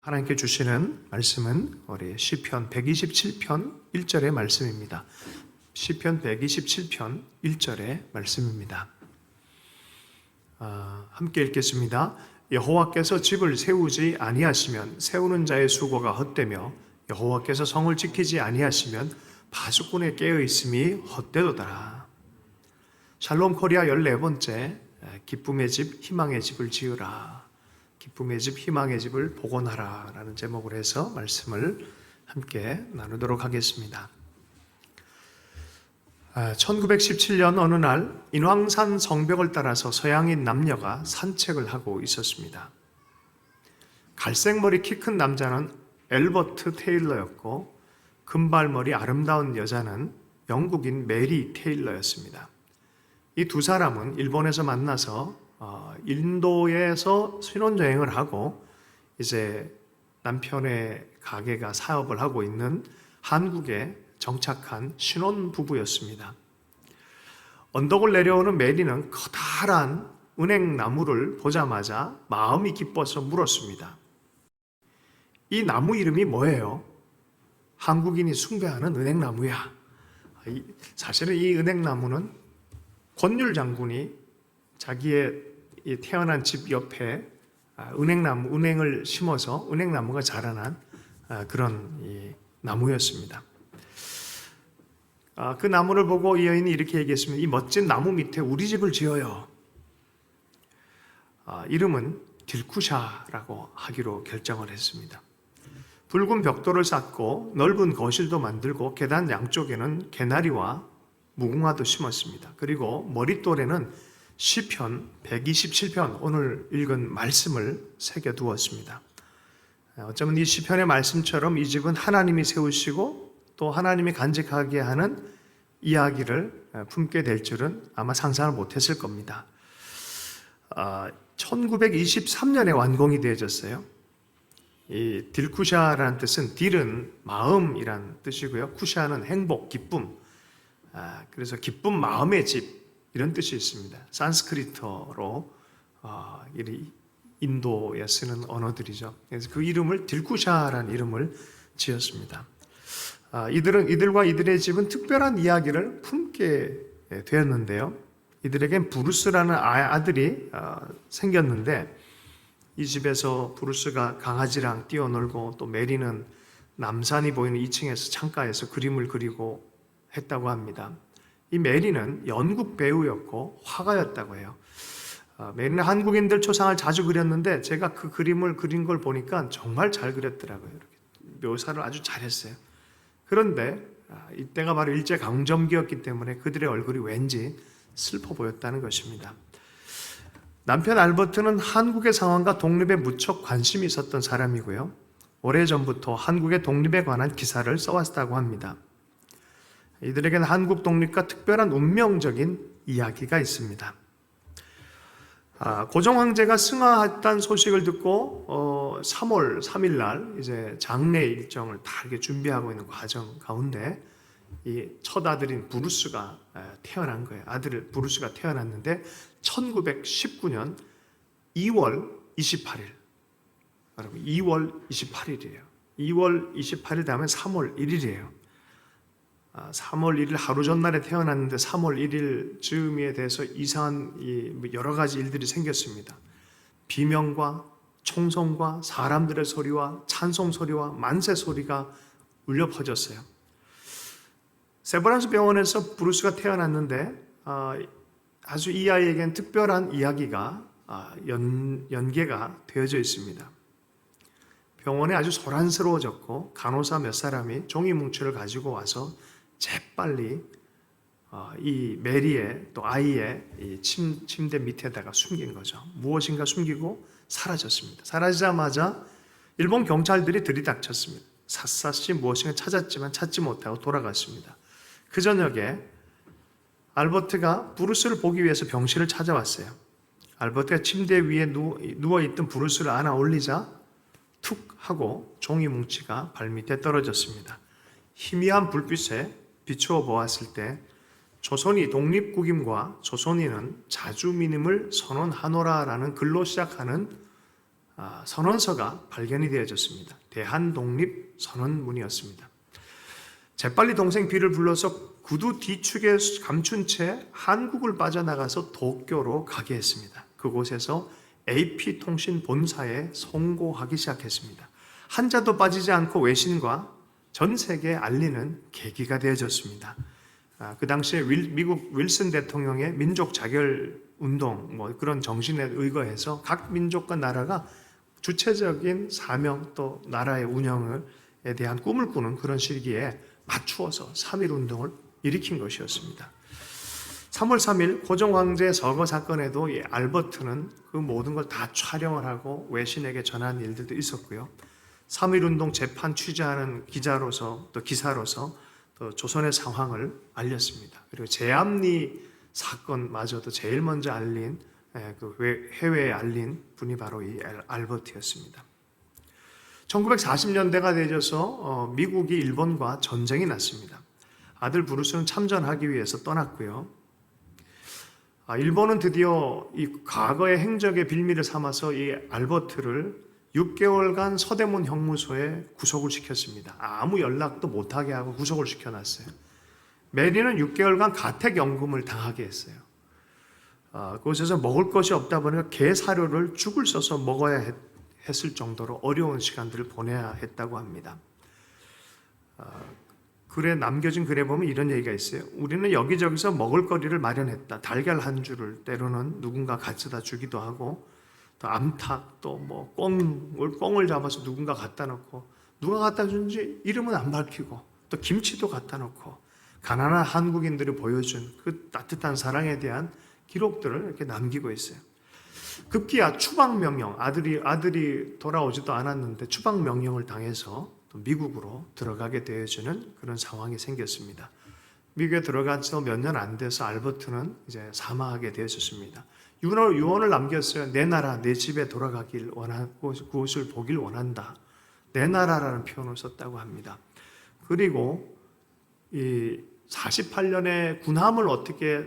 하나님께 주시는 말씀은 우리 시편 127편 1절의 말씀입니다. 시편 127편 1절의 말씀입니다. 함께 읽겠습니다. 여호와께서 집을 세우지 아니하시면 세우는 자의 수고가 헛되며 여호와께서 성을 지키지 아니하시면 파수꾼의 깨어있음이 헛되도다. 샬롬 코리아 14번째 기쁨의 집, 희망의 집을 지으라. 기쁨의 집, 희망의 집을 복원하라 라는 제목으로 해서 말씀을 함께 나누도록 하겠습니다. 1917년 어느 날 인왕산 성벽을 따라서 서양인 남녀가 산책을 하고 있었습니다. 갈색머리 키 큰 남자는 엘버트 테일러였고 금발머리 아름다운 여자는 영국인 메리 테일러였습니다. 이 두 사람은 일본에서 만나서 인도에서 신혼여행을 하고 이제 남편의 가게가 사업을 하고 있는 한국에 정착한 신혼부부였습니다. 언덕을 내려오는 메리는 커다란 은행나무를 보자마자 마음이 기뻐서 물었습니다. 이 나무 이름이 뭐예요? 한국인이 숭배하는 은행나무야. 사실은 이 은행나무는 권율 장군이 자기의 태어난 집 옆에 은행을 심어서 은행나무가 자라난 그런 나무였습니다. 그 나무를 보고 이 여인이 이렇게 얘기했습니다. 이 멋진 나무 밑에 우리 집을 지어요. 이름은 딜쿠샤라고 하기로 결정을 했습니다. 붉은 벽돌을 쌓고 넓은 거실도 만들고 계단 양쪽에는 개나리와 무궁화도 심었습니다. 그리고 머릿돌에는 시편 127편 오늘 읽은 말씀을 새겨두었습니다. 어쩌면 이 시편의 말씀처럼 이 집은 하나님이 세우시고 또 하나님이 간직하게 하는 이야기를 품게 될 줄은 아마 상상을 못했을 겁니다. 1923년에 완공이 되어졌어요. 이 딜쿠샤라는 뜻은 딜은 마음이란 뜻이고요. 쿠샤는 행복, 기쁨. 그래서 기쁜 마음의 집 이런 뜻이 있습니다. 산스크리트어로 인도에 쓰는 언어들이죠. 그래서 그 이름을 딜쿠샤라는 이름을 지었습니다. 이들과 이들의 집은 특별한 이야기를 품게 되었는데요. 이들에겐 브루스라는 아들이 생겼는데 이 집에서 브루스가 강아지랑 뛰어놀고 또 메리는 남산이 보이는 2층에서 창가에서 그림을 그리고 했다고 합니다. 이 메리는 연극 배우였고 화가였다고 해요. 메리는 한국인들 초상을 자주 그렸는데 제가 그 그림을 그린 걸 보니까 정말 잘 그렸더라고요. 이렇게 묘사를 아주 잘했어요. 그런데 이때가 바로 일제강점기였기 때문에 그들의 얼굴이 왠지 슬퍼 보였다는 것입니다. 남편 알버트는 한국의 상황과 독립에 무척 관심이 있었던 사람이고요. 오래전부터 한국의 독립에 관한 기사를 써왔다고 합니다. 이들에게는 한국 독립과 특별한 운명적인 이야기가 있습니다. 고종 황제가 승하했다는 소식을 듣고 3월 3일 날 이제 장례 일정을 다 이렇게 준비하고 있는 과정 가운데 이 첫 아들인 브루스가 태어난 거예요. 아들 브루스가 태어났는데 1919년 2월 28일. 여러분 2월 28일이에요. 2월 28일 다음에 3월 1일이에요. 3월 1일 하루 전날에 태어났는데 3월 1일 즈음에 대해서 이상한 여러 가지 일들이 생겼습니다. 비명과 총성과 사람들의 소리와 찬송 소리와 만세 소리가 울려 퍼졌어요. 세브란스 병원에서 브루스가 태어났는데 아주 이 아이에겐 특별한 이야기가 연계가 되어져 있습니다. 병원에 아주 소란스러워졌고 간호사 몇 사람이 종이 뭉치를 가지고 와서 재빨리 이 메리의 또 아이의 이 침대 밑에다가 숨긴 거죠. 무엇인가 숨기고 사라졌습니다. 사라지자마자 일본 경찰들이 들이닥쳤습니다. 샅샅이 무엇인가 찾았지만 찾지 못하고 돌아갔습니다. 그 저녁에 알버트가 브루스를 보기 위해서 병실을 찾아왔어요. 알버트가 침대 위에 누워있던 브루스를 안아 올리자 툭 하고 종이 뭉치가 발밑에 떨어졌습니다. 희미한 불빛에 비추어 보았을 때 조선이 독립국임과 조선인은 자주민임을 선언하노라라는 글로 시작하는 선언서가 발견이 되어졌습니다. 대한독립선언문이었습니다. 재빨리 동생 비를 불러서 구두 뒤축에 감춘 채 한국을 빠져나가서 도쿄로 가게 했습니다. 그곳에서 AP통신 본사에 송고하기 시작했습니다. 한자도 빠지지 않고 외신과 전 세계에 알리는 계기가 되어졌습니다. 그 당시에 미국 윌슨 대통령의 민족 자결 운동 그런 정신에 의거해서 각 민족과 나라가 주체적인 사명 또 나라의 운영에 대한 꿈을 꾸는 그런 시기에 맞추어서 3.1 운동을 일으킨 것이었습니다. 3월 3일 고종 황제 서거 사건에도 이 알버트는 그 모든 걸 다 촬영을 하고 외신에게 전한 일들도 있었고요. 3.1 운동 재판 취재하는 기자로서 또 기사로서 또 조선의 상황을 알렸습니다. 그리고 제암리 사건마저도 제일 먼저 알린 해외에 알린 분이 바로 이 알버트였습니다. 1940년대가 되어서 미국이 일본과 전쟁이 났습니다. 아들 브루스는 참전하기 위해서 떠났고요. 일본은 드디어 이 과거의 행적의 빌미를 삼아서 이 알버트를 6개월간 서대문 형무소에 구속을 시켰습니다. 아무 연락도 못하게 하고 구속을 시켜놨어요. 메리는 6개월간 가택연금을 당하게 했어요. 그곳에서 먹을 것이 없다 보니까 게 사료를 죽을 써서 먹어야 했을 정도로 어려운 시간들을 보내야 했다고 합니다. 글에 남겨진 글에 보면 이런 얘기가 있어요. 우리는 여기저기서 먹을거리를 마련했다. 달걀 한 줄을 때로는 누군가 가져다 주기도 하고 또 암탉 또 뭐 꽁을 잡아서 누군가 갖다 놓고 누가 갖다 준지 이름은 안 밝히고 또 김치도 갖다 놓고 가난한 한국인들이 보여준 그 따뜻한 사랑에 대한 기록들을 이렇게 남기고 있어요. 급기야 추방 명령, 아들이 돌아오지도 않았는데 추방 명령을 당해서 또 미국으로 들어가게 되어지는 그런 상황이 생겼습니다. 미국에 들어가서 몇 년 안 돼서 알버트는 이제 사망하게 되었습니다. 유언을 남겼어요. 내 나라, 내 집에 돌아가길 원하고 그곳을 보길 원한다. 내 나라라는 표현을 썼다고 합니다. 그리고 이 48년에 군함을 어떻게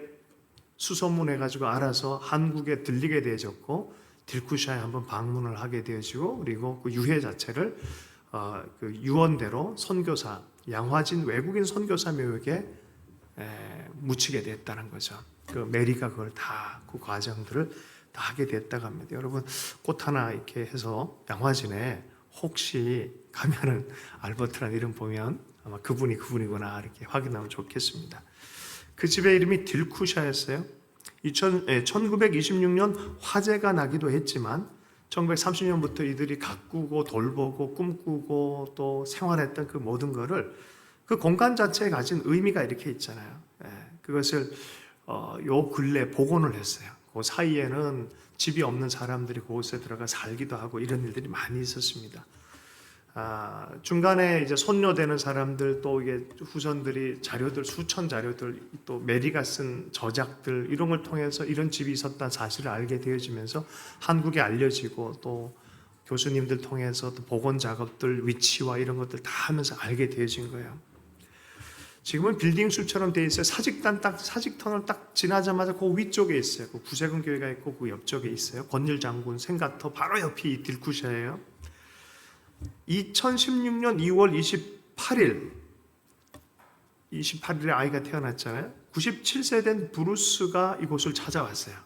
수소문해가지고 알아서 한국에 들리게 되어졌고 딜쿠샤에 한번 방문을 하게 되어지고 그리고 그 유해 자체를 그 유언대로 선교사 양화진 외국인 선교사 묘역에 묻히게 됐다는 거죠. 그 메리가 그걸 다 그 과정들을 다 하게 됐다고 합니다. 여러분 꽃 하나 이렇게 해서 양화진에 혹시 가면은 알버트라는 이름 보면 아마 그분이구나 이렇게 확인하면 좋겠습니다. 그 집의 이름이 딜쿠샤였어요. 1926년 화재가 나기도 했지만 1930년부터 이들이 가꾸고 돌보고 꿈꾸고 또 생활했던 그 모든 거를 그 공간 자체에 가진 의미가 이렇게 있잖아요. 그것을 요 근래 복원을 했어요. 그 사이에는 집이 없는 사람들이 그곳에 들어가 살기도 하고 이런 일들이 많이 있었습니다. 중간에 이제 손녀되는 사람들 또 이게 후손들이 자료들 수천 자료들 또 메리가 쓴 저작들 이런 걸 통해서 이런 집이 있었다는 사실을 알게 되어지면서 한국에 알려지고 또 교수님들 통해서 또 복원 작업들 위치와 이런 것들 다 하면서 알게 되어진 거예요. 지금은 빌딩 술처럼 돼 있어요. 사직터널 딱 지나자마자 그 위쪽에 있어요. 그 구세군 교회가 있고 그 옆쪽에 있어요. 권율 장군 생가터 바로 옆이 이 딜쿠샤예요. 2016년 2월 28일에 아이가 태어났잖아요. 97세 된 브루스가 이곳을 찾아왔어요.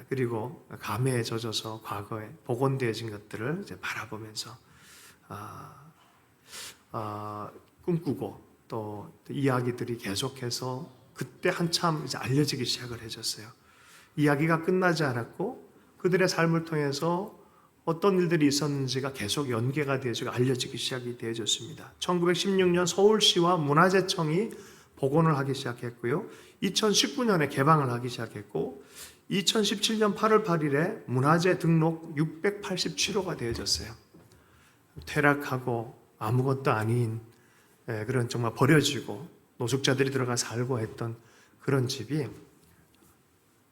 그리고 감회에 젖어서 과거에 복원되어진 것들을 이제 바라보면서 꿈꾸고 또 이야기들이 계속해서 그때 한참 이제 알려지기 시작을 해줬어요. 이야기가 끝나지 않았고 그들의 삶을 통해서 어떤 일들이 있었는지가 계속 연계가 되어지고 알려지기 시작이 되어졌습니다. 1916년 서울시와 문화재청이 복원을 하기 시작했고요. 2019년에 개방을 하기 시작했고 2017년 8월 8일에 문화재 등록 687호가 되어졌어요. 퇴락하고 아무것도 아닌 그런 정말 버려지고 노숙자들이 들어가 살고 했던 그런 집이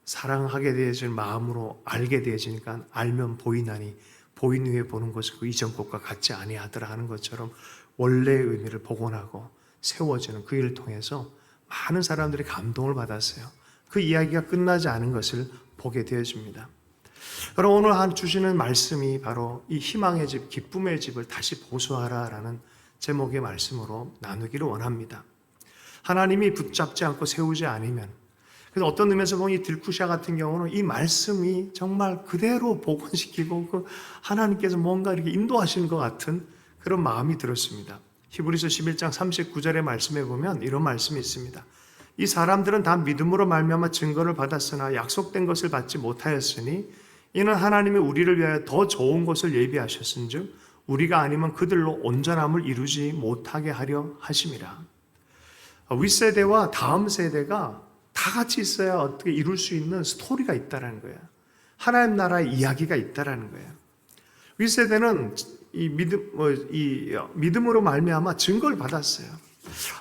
사랑하게 되어진 마음으로 알게 되어지니까 알면 보이나니 보인 후에 보는 것은 그 이전 것과 같지 아니하더라 하는 것처럼 원래의 의미를 복원하고 세워지는 그 일을 통해서 많은 사람들이 감동을 받았어요. 그 이야기가 끝나지 않은 것을 보게 되어집니다. 여러분, 오늘 주시는 말씀이 바로 이 희망의 집, 기쁨의 집을 다시 보수하라라는 제목의 말씀으로 나누기를 원합니다. 하나님이 붙잡지 않고 세우지 않으면, 그래서 어떤 의미에서 보면 이 들쿠샤 같은 경우는 이 말씀이 정말 그대로 복원시키고 그 하나님께서 뭔가 이렇게 인도하시는 것 같은 그런 마음이 들었습니다. 히브리서 11장 39절의 말씀에 보면 이런 말씀이 있습니다. 이 사람들은 다 믿음으로 말미암아 증거를 받았으나 약속된 것을 받지 못하였으니 이는 하나님이 우리를 위하여 더 좋은 것을 예비하셨은즉 우리가 아니면 그들로 온전함을 이루지 못하게 하려 하심이라. 윗세대와 다음 세대가 다 같이 있어야 어떻게 이룰 수 있는 스토리가 있다라는 거예요. 하나님 나라의 이야기가 있다라는 거예요. 윗세대는 이 믿음으로 말미암아 증거를 받았어요.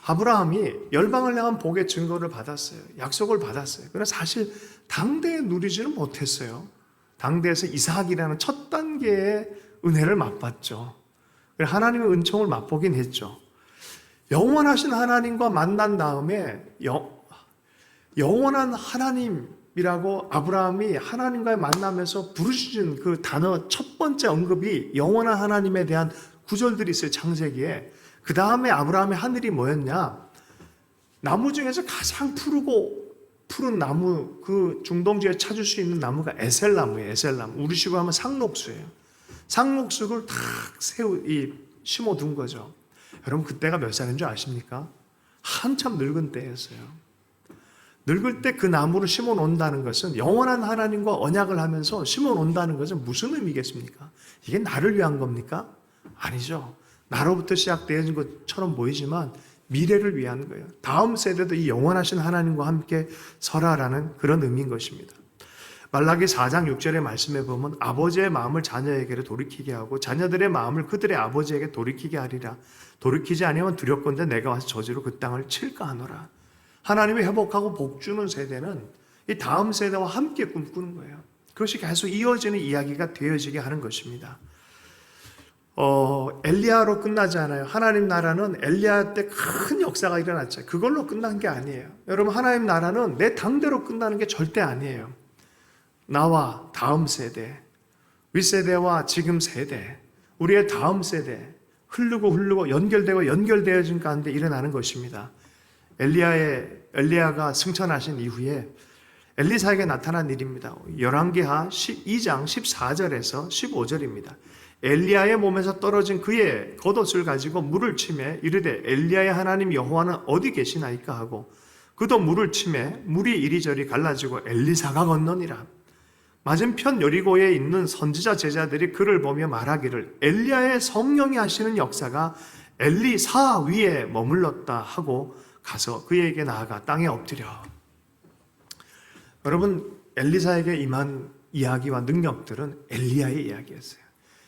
아브라함이 열방을 향한 복의 증거를 받았어요. 약속을 받았어요. 그러나 사실 당대에 누리지는 못했어요. 당대에서 이삭이라는 첫 단계의 은혜를 맛봤죠. 하나님의 은총을 맛보긴 했죠. 영원하신 하나님과 만난 다음에 영원한 하나님이라고 아브라함이 하나님과의 만남에서 부르짖은 그 단어 첫 번째 언급이 영원한 하나님에 대한 구절들이 있어요. 창세기에. 그 다음에 아브라함의 하늘이 뭐였냐? 나무 중에서 가장 푸른 나무, 그 중동지에 찾을 수 있는 나무가 에셀나무예요. 에셀나무. 우리식으로 하면 상록수예요. 상록수를 탁 심어둔 거죠. 여러분, 그때가 몇 살인 줄 아십니까? 한참 늙은 때였어요. 늙을 때 그 나무를 심어 놓는다는 것은, 영원한 하나님과 언약을 하면서 심어 놓는다는 것은 무슨 의미겠습니까? 이게 나를 위한 겁니까? 아니죠. 나로부터 시작되어진 것처럼 보이지만 미래를 위한 거예요. 다음 세대도 이 영원하신 하나님과 함께 설하라는 그런 의미인 것입니다. 말라기 4장 6절의 말씀에 보면 아버지의 마음을 자녀에게로 돌이키게 하고 자녀들의 마음을 그들의 아버지에게 돌이키게 하리라. 돌이키지 아니하면 두렵건대 내가 와서 저주로 그 땅을 칠까 하노라. 하나님이 회복하고 복주는 세대는 이 다음 세대와 함께 꿈꾸는 거예요. 그것이 계속 이어지는 이야기가 되어지게 하는 것입니다. 엘리야로 끝나지 않아요. 하나님 나라는 엘리야 때 큰 역사가 일어났죠. 그걸로 끝난 게 아니에요. 여러분, 하나님 나라는 내 당대로 끝나는 게 절대 아니에요. 나와 다음 세대, 윗세대와 지금 세대, 우리의 다음 세대, 흐르고 연결되어진 가운데 일어나는 것입니다. 엘리야가 승천하신 이후에 엘리사에게 나타난 일입니다. 열왕기하 2장 14절에서 15절입니다. 엘리야의 몸에서 떨어진 그의 겉옷을 가지고 물을 치매 이르되 엘리야의 하나님 여호와는 어디 계시나이까 하고 그도 물을 치매 물이 이리저리 갈라지고 엘리사가 건너니라. 맞은편 여리고에 있는 선지자 제자들이 그를 보며 말하기를 엘리야의 성령이 하시는 역사가 엘리사 위에 머물렀다 하고 가서 그에게 나아가 땅에 엎드려. 여러분, 엘리사에게 임한 이야기와 능력들은 엘리야의 이야기였어요.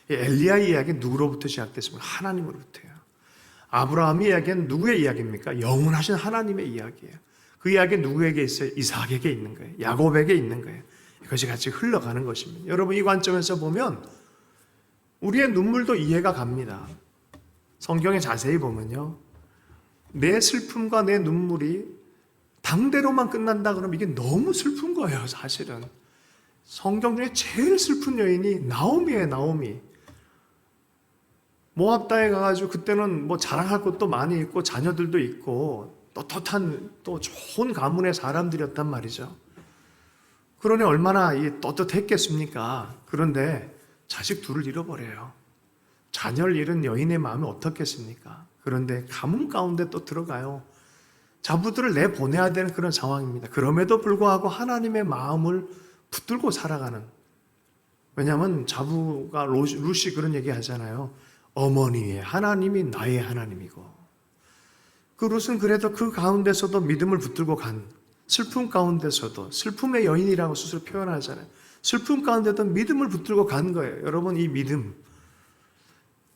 엘리야의 이야기는 누구로부터 시작됐습니까? 하나님으로부터요. 아브라함의 이야기는 누구의 이야기입니까? 영원하신 하나님의 이야기예요. 그 이야기는 누구에게 있어요? 이삭에게 있는 거예요. 야곱에게 있는 거예요. 이것이 같이 흘러가는 것입니다. 여러분, 이 관점에서 보면 우리의 눈물도 이해가 갑니다. 성경에 자세히 보면요, 내 슬픔과 내 눈물이 당대로만 끝난다 그러면 이게 너무 슬픈 거예요. 사실은 성경 중에 제일 슬픈 여인이 나오미예요. 나오미. 모압 땅에 가가지고 그때는 뭐 자랑할 것도 많이 있고 자녀들도 있고 떳떳한 또 좋은 가문의 사람들이었단 말이죠. 그러니 얼마나 떳떳했겠습니까? 그런데 자식 둘을 잃어버려요. 자녀를 잃은 여인의 마음이 어떻겠습니까? 그런데 가문 가운데 또 들어가요. 자부들을 내보내야 되는 그런 상황입니다. 그럼에도 불구하고 하나님의 마음을 붙들고 살아가는. 왜냐하면 자부가 루시 그런 얘기 하잖아요. 어머니의 하나님이 나의 하나님이고. 그 룻은 그래도 그 가운데서도 믿음을 붙들고 간, 슬픔 가운데서도 슬픔의 여인이라고 스스로 표현하잖아요. 슬픔 가운데도 믿음을 붙들고 간 거예요. 여러분, 이 믿음,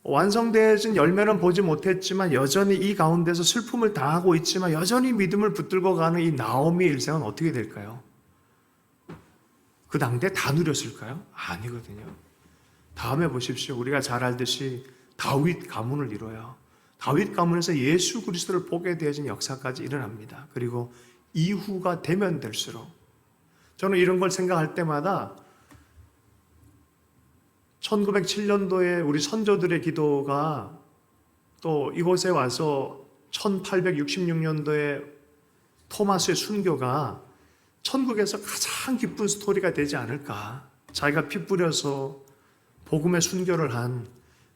완성되어진 열매는 보지 못했지만 여전히 이 가운데서 슬픔을 당하고 있지만 여전히 믿음을 붙들고 가는 이 나오미의 일생은 어떻게 될까요? 그 당대 다 누렸을까요? 아니거든요. 다음에 보십시오. 우리가 잘 알듯이 다윗 가문을 이뤄요. 다윗 가문에서 예수 그리스도를 보게 되어진 역사까지 일어납니다. 그리고 이후가 되면 될수록 저는 이런 걸 생각할 때마다 1907년도에 우리 선조들의 기도가 또 이곳에 와서 1866년도에 토마스의 순교가 천국에서 가장 기쁜 스토리가 되지 않을까. 자기가 피 뿌려서 복음의 순교를 한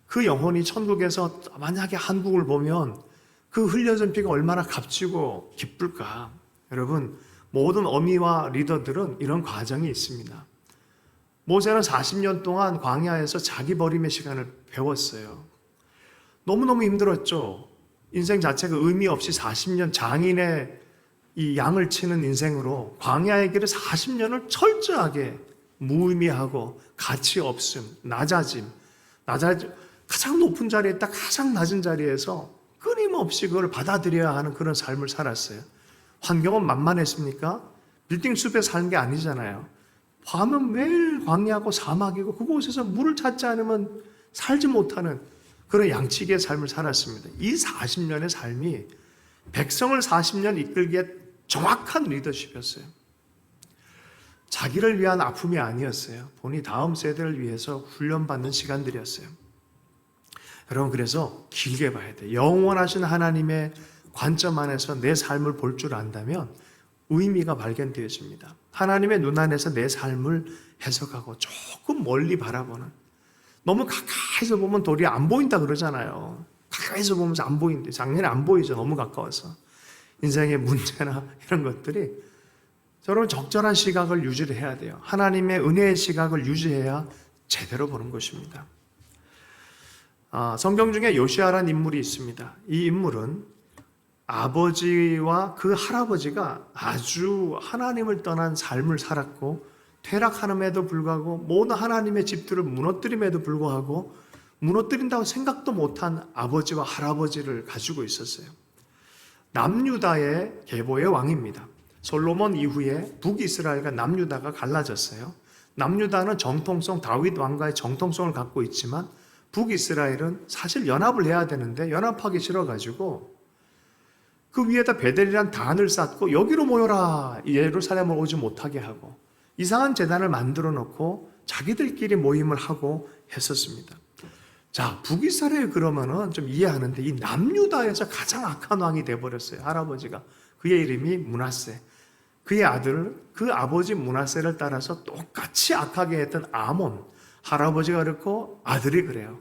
그 영혼이 천국에서 만약에 한국을 보면 그 흘려진 피가 얼마나 값지고 기쁠까. 여러분, 모든 어미와 리더들은 이런 과정이 있습니다. 모세는 40년 동안 광야에서 자기 버림의 시간을 배웠어요. 너무너무 힘들었죠. 인생 자체가 의미 없이 40년 장인의 이 양을 치는 인생으로 광야의 길을 40년을 철저하게 무의미하고 가치 없음, 낮아짐, 가장 높은 자리에 있다 가장 낮은 자리에서 끊임없이 그걸 받아들여야 하는 그런 삶을 살았어요. 환경은 만만했습니까? 빌딩 숲에 사는 게 아니잖아요. 밤은 매일 광야고 사막이고 그곳에서 물을 찾지 않으면 살지 못하는 그런 양치기의 삶을 살았습니다. 이 40년의 삶이 백성을 40년 이끌기에 정확한 리더십이었어요. 자기를 위한 아픔이 아니었어요. 본인이 다음 세대를 위해서 훈련받는 시간들이었어요. 여러분, 그래서 길게 봐야 돼요. 영원하신 하나님의 관점 안에서 내 삶을 볼 줄 안다면 의미가 발견되어집니다. 하나님의 눈 안에서 내 삶을 해석하고 조금 멀리 바라보는, 너무 가까이서 보면 도리어 안 보인다 그러잖아요. 가까이서 보면서 안 보인대. 작년에 안 보이죠. 너무 가까워서. 인생의 문제나 이런 것들이 여러분 적절한 시각을 유지를 해야 돼요. 하나님의 은혜의 시각을 유지해야 제대로 보는 것입니다. 성경 중에 요시아라는 인물이 있습니다. 이 인물은 아버지와 그 할아버지가 아주 하나님을 떠난 삶을 살았고 퇴락함에도 불구하고 모든 하나님의 집들을 무너뜨림에도 불구하고 무너뜨린다고 생각도 못한 아버지와 할아버지를 가지고 있었어요. 남유다의 계보의 왕입니다. 솔로몬 이후에 북이스라엘과 남유다가 갈라졌어요. 남유다는 정통성, 다윗 왕가의 정통성을 갖고 있지만 북이스라엘은 사실 연합을 해야 되는데 연합하기 싫어가지고 그 위에다 베델이란 단을 쌓고 여기로 모여라, 예루살렘을 오지 못하게 하고 이상한 제단을 만들어 놓고 자기들끼리 모임을 하고 했었습니다. 자, 북이스라엘 그러면은 좀 이해하는데 이 남유다에서 가장 악한 왕이 돼버렸어요. 할아버지가. 그의 이름이 므낫세. 그의 아들, 그 아버지 므낫세를 따라서 똑같이 악하게 했던 아몬. 할아버지가 그렇고 아들이 그래요.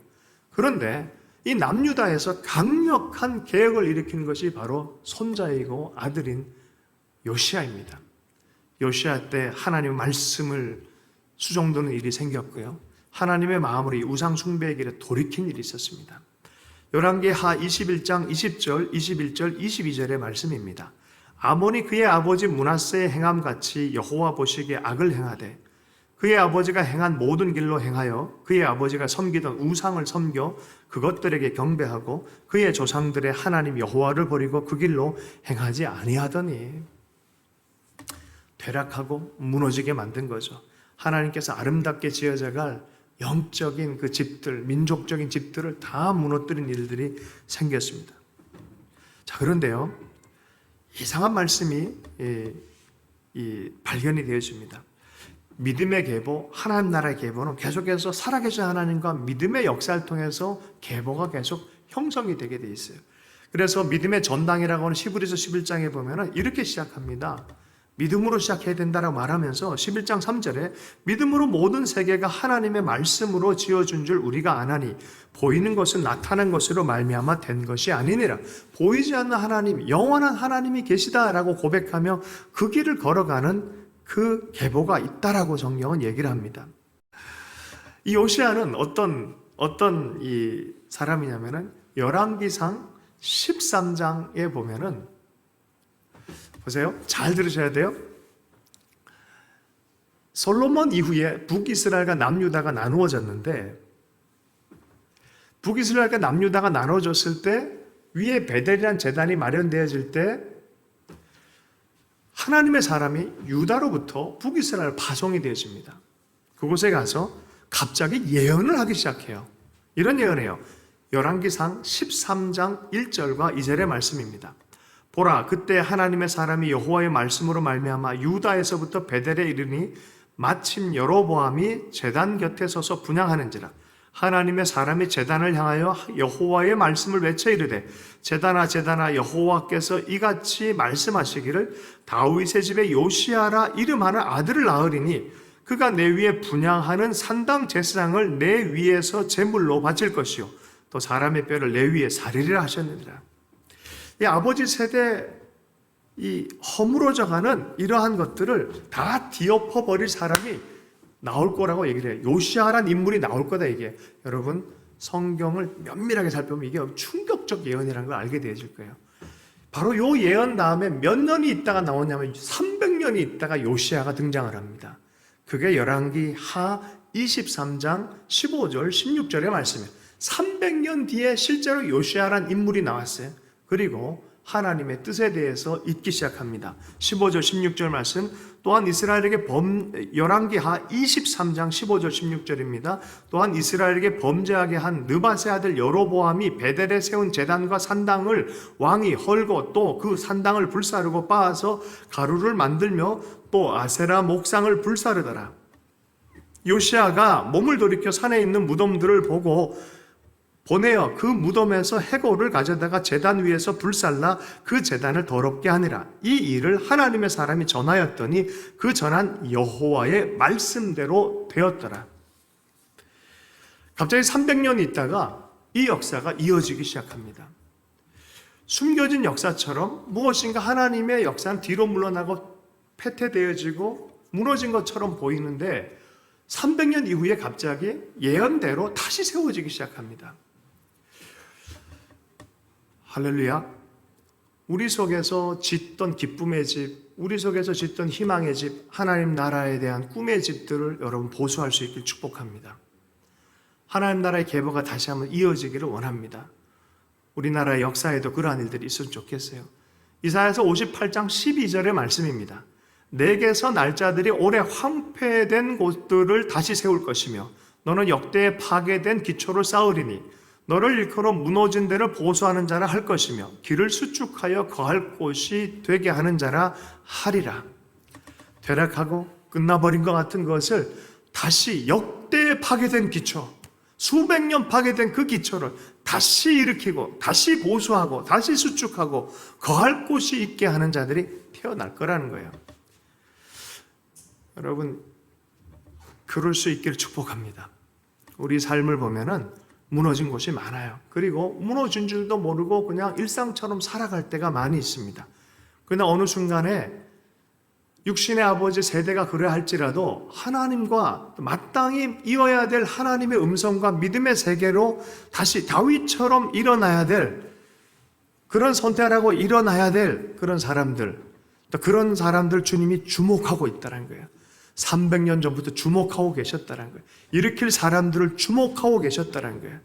그런데 이 남유다에서 강력한 개혁을 일으킨 것이 바로 손자이고 아들인 요시아입니다. 요시아 때 하나님의 말씀을 수종드는 일이 생겼고요. 하나님의 마음으로 이 우상 숭배의 길에 돌이킨 일이 있었습니다. 열왕기하 21장 20절, 21절, 22절의 말씀입니다. 아몬이 그의 아버지 므낫세의 행함같이 여호와 보시기에 악을 행하되 그의 아버지가 행한 모든 길로 행하여 그의 아버지가 섬기던 우상을 섬겨 그것들에게 경배하고 그의 조상들의 하나님 여호와를 버리고 그 길로 행하지 아니하더니 퇴락하고 무너지게 만든 거죠. 하나님께서 아름답게 지어져갈 영적인 그 집들, 민족적인 집들을 다 무너뜨린 일들이 생겼습니다. 자, 그런데요, 이상한 말씀이 발견이 되어집니다. 믿음의 계보, 하나님 나라의 계보는 계속해서 살아계신 하나님과 믿음의 역사를 통해서 계보가 계속 형성이 되게 돼 있어요. 그래서 믿음의 전당이라고 하는 히브리서 11장에 보면 이렇게 시작합니다. 믿음으로 시작해야 된다라고 말하면서 11장 3절에 믿음으로 모든 세계가 하나님의 말씀으로 지어준 줄 우리가 아나니 보이는 것은 나타난 것으로 말미암아 된 것이 아니니라. 보이지 않는 하나님, 영원한 하나님이 계시다라고 고백하며 그 길을 걸어가는 그 계보가 있다라고 성경은 얘기를 합니다. 이 요시아는 어떤 이 사람이냐면은 열왕기상 13장에 보면은 보세요. 잘 들으셔야 돼요. 솔로몬 이후에 북이스라엘과 남유다가 나누어졌는데 북이스라엘과 남유다가 나눠졌을 때 위에 베델이라는 제단이 마련되어질 때 하나님의 사람이 유다로부터 북이스라엘 파송이 되어집니다. 그곳에 가서 갑자기 예언을 하기 시작해요. 이런 예언이에요. 열왕기상 13장 1절과 2절의 말씀입니다. 보라, 그때 하나님의 사람이 여호와의 말씀으로 말미암아 유다에서부터 베델에 이르니 마침 여로보암이 제단 곁에 서서 분향하는지라. 하나님의 사람이 제단을 향하여 여호와의 말씀을 외쳐 이르되 제단아 제단아 여호와께서 이같이 말씀하시기를 다윗의 집에 요시아라 이름하는 아들을 낳으리니 그가 내 위에 분향하는 산당 제사장을 내 위에서 제물로 바칠 것이요 또 사람의 뼈를 내 위에 사리리라 하셨느니라. 이 아버지 세대 이 허물어져가는 이러한 것들을 다 뒤엎어버릴 사람이 나올 거라고 얘기를 해요. 요시아란 인물이 나올 거다 이게. 여러분 성경을 면밀하게 살펴보면 이게 충격적 예언이라는 걸 알게 되어질 거예요. 바로 요 예언 다음에 몇 년이 있다가 나오냐면 300년이 있다가 요시아가 등장을 합니다. 그게 열왕기 하 23장 15절 16절의 말씀이에요. 300년 뒤에 실제로 요시아란 인물이 나왔어요. 그리고 하나님의 뜻에 대해서 잊기 시작합니다. 15절 16절 말씀 또한 이스라엘에게 열왕기 하 23장 15절 16절입니다. 또한 이스라엘에게 범죄하게 한 느밧의 아들 여로보암이 베델에 세운 제단과 산당을 왕이 헐고 또 그 산당을 불사르고 빻아서 가루를 만들며 또 아세라 목상을 불사르더라. 요시아가 몸을 돌이켜 산에 있는 무덤들을 보내어 그 무덤에서 해골을 가져다가 제단 위에서 불살라 그 제단을 더럽게 하니라. 이 일을 하나님의 사람이 전하였더니 그 전한 여호와의 말씀대로 되었더라. 갑자기 300년이 있다가 이 역사가 이어지기 시작합니다. 숨겨진 역사처럼 무엇인가 하나님의 역사는 뒤로 물러나고 폐퇴되어지고 무너진 것처럼 보이는데 300년 이후에 갑자기 예언대로 다시 세워지기 시작합니다. 할렐루야. 우리 속에서 짓던 기쁨의 집, 우리 속에서 짓던 희망의 집, 하나님 나라에 대한 꿈의 집들을 여러분 보수할 수 있길 축복합니다. 하나님 나라의 계보가 다시 한번 이어지기를 원합니다. 우리나라의 역사에도 그러한 일들이 있으면 좋겠어요. 이사야서 58장 12절의 말씀입니다. 내게서 날짜들이 오래 황폐된 곳들을 다시 세울 것이며 너는 역대에 파괴된 기초를 쌓으리니 너를 일컬어 무너진 데를 보수하는 자라 할 것이며 길을 수축하여 거할 곳이 되게 하는 자라 하리라. 퇴락하고 끝나버린 것 같은 것을 다시 역대에 파괴된 기초, 수백 년 파괴된 그 기초를 다시 일으키고 다시 보수하고 다시 수축하고 거할 곳이 있게 하는 자들이 태어날 거라는 거예요. 여러분 그럴 수 있기를 축복합니다. 우리 삶을 보면은 무너진 곳이 많아요. 그리고 무너진 줄도 모르고 그냥 일상처럼 살아갈 때가 많이 있습니다. 그러나 어느 순간에 육신의 아버지 세대가 그래 할지라도 하나님과 마땅히 이어야 될 하나님의 음성과 믿음의 세계로 다시 다윗처럼 일어나야 될 그런 선택을 하고 일어나야 될 그런 사람들, 그런 사람들 주님이 주목하고 있다는 거예요. 300년 전부터 주목하고 계셨다는 거예요. 일으킬 사람들을 주목하고 계셨다는 거예요.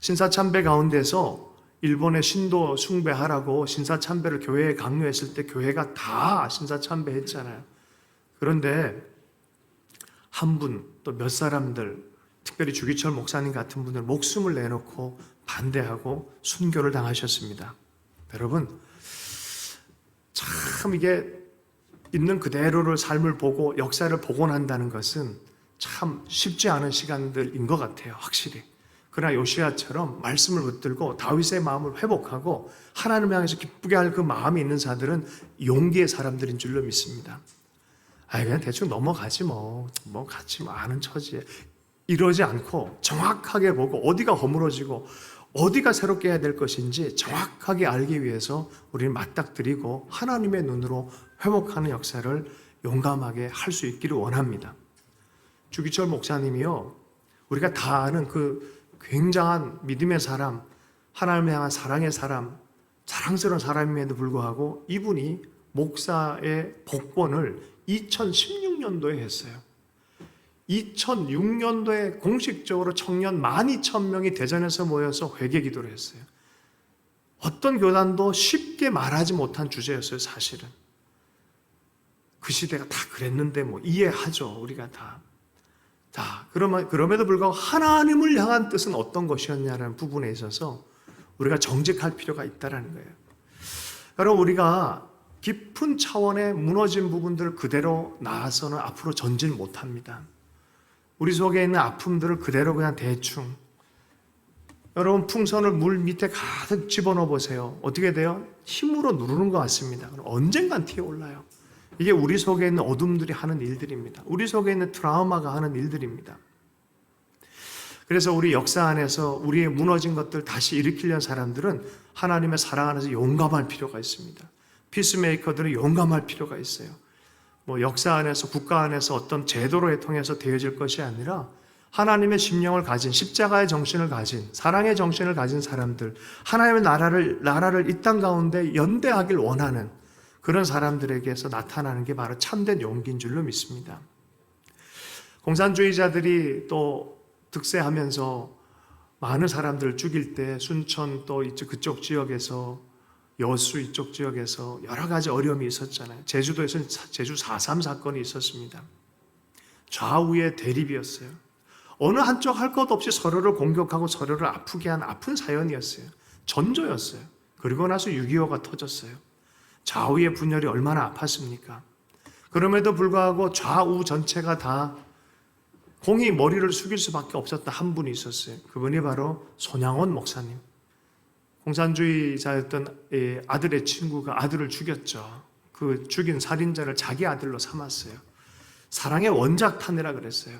신사참배 가운데서 일본의 신도 숭배하라고 신사참배를 교회에 강요했을 때 교회가 다 신사참배 했잖아요. 그런데 한 분, 또 몇 사람들, 특별히 주기철 목사님 같은 분들 목숨을 내놓고 반대하고 순교를 당하셨습니다. 여러분, 참 이게 있는 그대로를 삶을 보고 역사를 복원한다는 것은 참 쉽지 않은 시간들인 것 같아요. 확실히. 그러나 요시아처럼 말씀을 붙들고 다윗의 마음을 회복하고 하나님을 향해서 기쁘게 할 그 마음이 있는 자들은 용기의 사람들인 줄로 믿습니다. 그냥 대충 넘어가지 같이 아는 처지에 이러지 않고 정확하게 보고 어디가 허물어지고 어디가 새롭게 해야 될 것인지 정확하게 알기 위해서 우리는 맞닥뜨리고 하나님의 눈으로 회복하는 역사를 용감하게 할 수 있기를 원합니다. 주기철 목사님이요, 우리가 다 아는 그 굉장한 믿음의 사람, 하나님을 향한 사랑의 사람, 자랑스러운 사람임에도 불구하고 이분이 목사의 복권을 2016년도에 했어요. 2006년도에 공식적으로 청년 12,000명이 대전에서 모여서 회개 기도를 했어요. 어떤 교단도 쉽게 말하지 못한 주제였어요, 사실은. 그 시대가 다 그랬는데 이해하죠, 우리가 다. 자, 그럼에도 불구하고 하나님을 향한 뜻은 어떤 것이었냐는 부분에 있어서 우리가 정직할 필요가 있다는 거예요. 여러분, 우리가 깊은 차원의 무너진 부분들을 그대로 나아서는 앞으로 전진 못합니다. 우리 속에 있는 아픔들을 그대로 그냥 대충, 여러분 풍선을 물 밑에 가득 집어넣어 보세요. 어떻게 돼요? 힘으로 누르는 것 같습니다. 그럼 언젠간 튀어올라요. 이게 우리 속에 있는 어둠들이 하는 일들입니다. 우리 속에 있는 트라우마가 하는 일들입니다. 그래서 우리 역사 안에서 우리의 무너진 것들 다시 일으키려는 사람들은 하나님의 사랑 안에서 용감할 필요가 있습니다. 피스메이커들은 용감할 필요가 있어요. 역사 안에서 국가 안에서 어떤 제도로 통해서 되어질 것이 아니라 하나님의 심령을 가진, 십자가의 정신을 가진, 사랑의 정신을 가진 사람들, 하나님의 나라를 이 땅 가운데 연대하길 원하는 그런 사람들에게서 나타나는 게 바로 참된 용기인 줄로 믿습니다. 공산주의자들이 또 득세하면서 많은 사람들을 죽일 때 순천 또 그쪽 지역에서 여수 이쪽 지역에서 여러 가지 어려움이 있었잖아요. 제주도에서는 제주 4.3 사건이 있었습니다. 좌우의 대립이었어요. 어느 한쪽 할 것 없이 서로를 공격하고 서로를 아프게 한 아픈 사연이었어요. 전조였어요. 그리고 나서 6.25가 터졌어요. 좌우의 분열이 얼마나 아팠습니까? 그럼에도 불구하고 좌우 전체가 다 공이 머리를 숙일 수밖에 없었던 한 분이 있었어요. 그분이 바로 손양원 목사님. 공산주의자였던 아들의 친구가 아들을 죽였죠. 그 죽인 살인자를 자기 아들로 삼았어요. 사랑의 원작탄이라 그랬어요.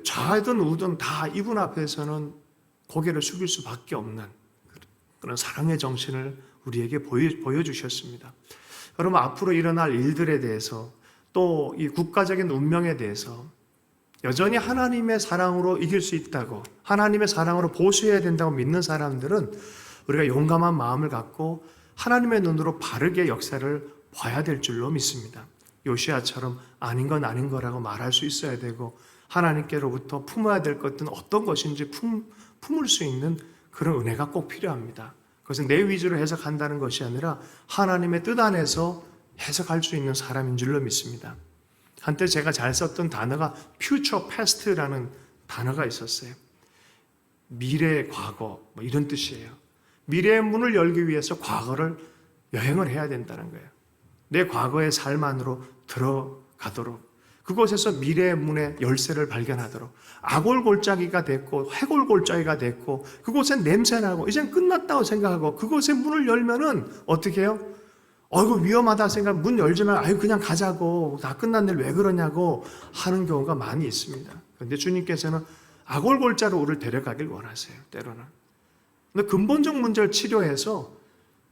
좌든 우든 다 이분 앞에서는 고개를 숙일 수밖에 없는 그런 사랑의 정신을 우리에게 보여주셨습니다. 여러분 앞으로 일어날 일들에 대해서 또 이 국가적인 운명에 대해서 여전히 하나님의 사랑으로 이길 수 있다고, 하나님의 사랑으로 보수해야 된다고 믿는 사람들은 우리가 용감한 마음을 갖고 하나님의 눈으로 바르게 역사를 봐야 될 줄로 믿습니다. 요시야처럼 아닌 건 아닌 거라고 말할 수 있어야 되고 하나님께로부터 품어야 될 것은 어떤 것인지 품을 수 있는 그런 은혜가 꼭 필요합니다. 그것은 내 위주로 해석한다는 것이 아니라 하나님의 뜻 안에서 해석할 수 있는 사람인 줄로 믿습니다. 한때 제가 잘 썼던 단어가 future past라는 단어가 있었어요. 미래, 과거 이런 뜻이에요. 미래의 문을 열기 위해서 과거를 여행을 해야 된다는 거예요. 내 과거의 삶 안으로 들어가도록 그곳에서 미래의 문의 열쇠를 발견하도록 아골골짜기가 됐고 해골골짜기가 됐고 그곳에 냄새나고 이젠 끝났다고 생각하고 그곳에 문을 열면은 어떻게 해요? 이거 위험하다 생각 문 열지만 그냥 가자고 다 끝났는데 왜 그러냐고 하는 경우가 많이 있습니다. 그런데 주님께서는 아골골자로 우리를 데려가길 원하세요. 때로는. 근데 근본적 문제를 치료해서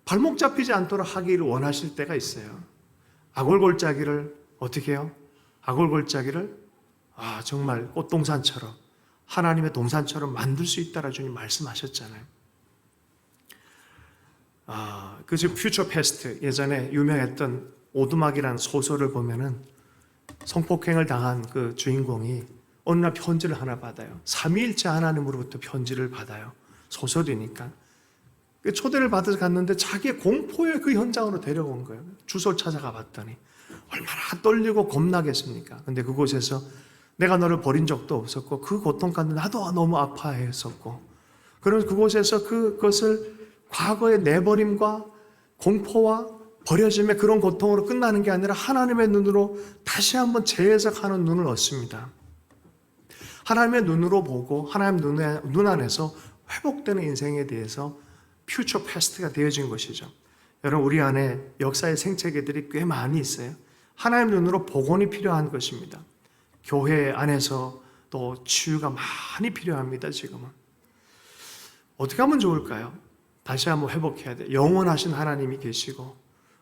발목 잡히지 않도록 하기를 원하실 때가 있어요. 아골골짜기를 어떻게 해요? 아골골짜기를 정말 꽃동산처럼 하나님의 동산처럼 만들 수 있다라 주님 말씀하셨잖아요. 그죠? 퓨처 패스트 예전에 유명했던 오두막이라는 소설을 보면은 성폭행을 당한 그 주인공이 어느 날 편지를 하나 받아요. 삼위일체 하나님으로부터 편지를 받아요. 소설이니까. 초대를 받아서 갔는데 자기의 공포의 그 현장으로 데려온 거예요. 주소를 찾아가 봤더니 얼마나 떨리고 겁나겠습니까? 근데 그곳에서 내가 너를 버린 적도 없었고 그 고통 가운데 나도 너무 아파했었고 그래서 그곳에서 그것을 과거의 내버림과 공포와 버려짐의 그런 고통으로 끝나는 게 아니라 하나님의 눈으로 다시 한번 재해석하는 눈을 얻습니다. 하나님의 눈으로 보고 하나님 눈 안에서 회복되는 인생에 대해서 퓨처 패스트가 되어진 것이죠. 여러분 우리 안에 역사의 생채기들이 꽤 많이 있어요. 하나님 눈으로 복원이 필요한 것입니다. 교회 안에서 또 치유가 많이 필요합니다. 지금은 어떻게 하면 좋을까요? 다시 한번 회복해야 돼요. 영원하신 하나님이 계시고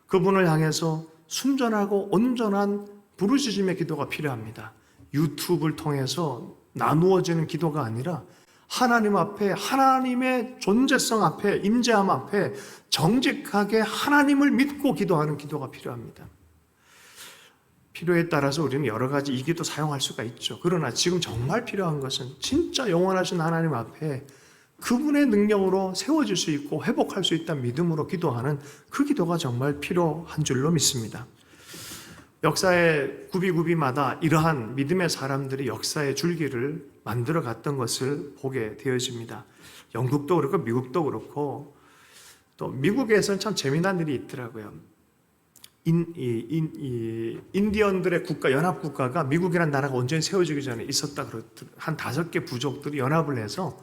그분을 향해서 순전하고 온전한 부르짖음의 기도가 필요합니다. 유튜브를 통해서 나누어지는 기도가 아니라 하나님 앞에 하나님의 존재성 앞에 임재함 앞에 정직하게 하나님을 믿고 기도하는 기도가 필요합니다. 필요에 따라서 우리는 여러 가지 이 기도 사용할 수가 있죠. 그러나 지금 정말 필요한 것은 진짜 영원하신 하나님 앞에 그분의 능력으로 세워질 수 있고 회복할 수 있다는 믿음으로 기도하는 그 기도가 정말 필요한 줄로 믿습니다. 역사의 구비구비마다 이러한 믿음의 사람들이 역사의 줄기를 만들어 갔던 것을 보게 되어집니다. 영국도 그렇고 미국도 그렇고 또 미국에서는 참 재미난 일이 있더라고요. 인디언들의 국가, 연합국가가 미국이라는 나라가 온전히 세워지기 전에 있었다 그러더라고요. 한 5개 부족들이 연합을 해서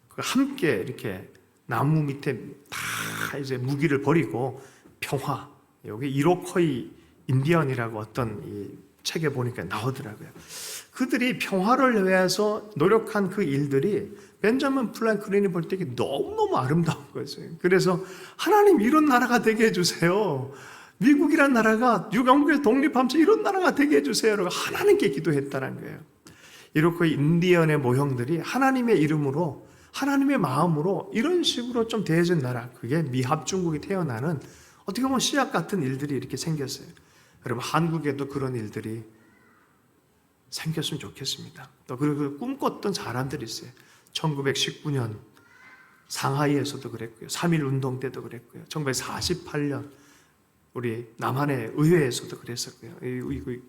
함께 이렇게 나무 밑에 다 이제 무기를 버리고 평화, 여기 이로커이 인디언이라고 어떤 이 책에 보니까 나오더라고요. 그들이 평화를 위해서 노력한 그 일들이 벤자민 프랭클린이 볼 때 너무너무 아름다운 거였어요. 그래서 하나님 이런 나라가 되게 해주세요. 미국이란 나라가 영국에서 독립하면서 이런 나라가 되게 해주세요. 라고 하나님께 기도했다는 거예요. 이렇게 인디언의 모형들이 하나님의 이름으로 하나님의 마음으로 이런 식으로 좀 대해진 나라, 그게 미합중국이 태어나는 어떻게 보면 씨앗 같은 일들이 이렇게 생겼어요. 여러분 한국에도 그런 일들이 생겼으면 좋겠습니다. 또 그리고 꿈꿨던 사람들이 있어요. 1919년 상하이에서도 그랬고요. 3.1 운동 때도 그랬고요. 1948년 우리 남한의 의회에서도 그랬었고요.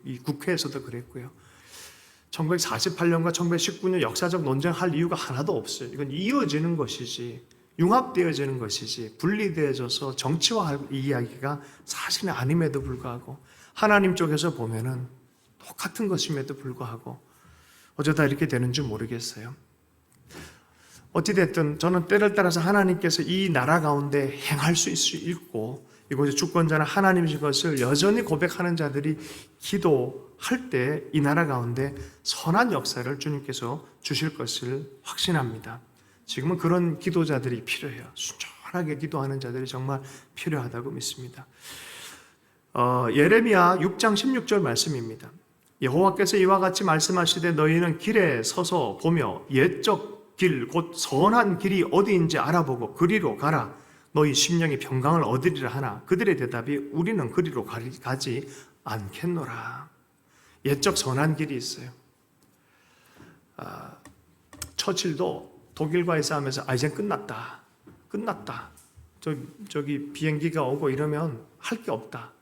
이 국회에서도 그랬고요. 1948년과 1919년 역사적 논쟁할 이유가 하나도 없어요. 이건 이어지는 것이지, 융합되어지는 것이지, 분리되어져서 정치화할 이야기가 사실은 아님에도 불구하고 하나님 쪽에서 보면은 똑같은 것임에도 불구하고 어쩌다 이렇게 되는 줄 모르겠어요. 어찌됐든 저는 때를 따라서 하나님께서 이 나라 가운데 행할 수 있고 이곳의 주권자는 하나님이신 것을 여전히 고백하는 자들이 기도할 때 이 나라 가운데 선한 역사를 주님께서 주실 것을 확신합니다. 지금은 그런 기도자들이 필요해요. 순전하게 기도하는 자들이 정말 필요하다고 믿습니다. 예레미야 6장 16절 말씀입니다. 여호와께서 이와 같이 말씀하시되 너희는 길에 서서 보며 옛적 길 곧 선한 길이 어디인지 알아보고 그리로 가라. 너희 심령이 평강을 얻으리라 하나 그들의 대답이 우리는 그리로 가지 않겠노라. 옛적 선한 길이 있어요. 처칠도 독일과의 싸움에서 이젠 끝났다. 저기 비행기가 오고 이러면 할 게 없다.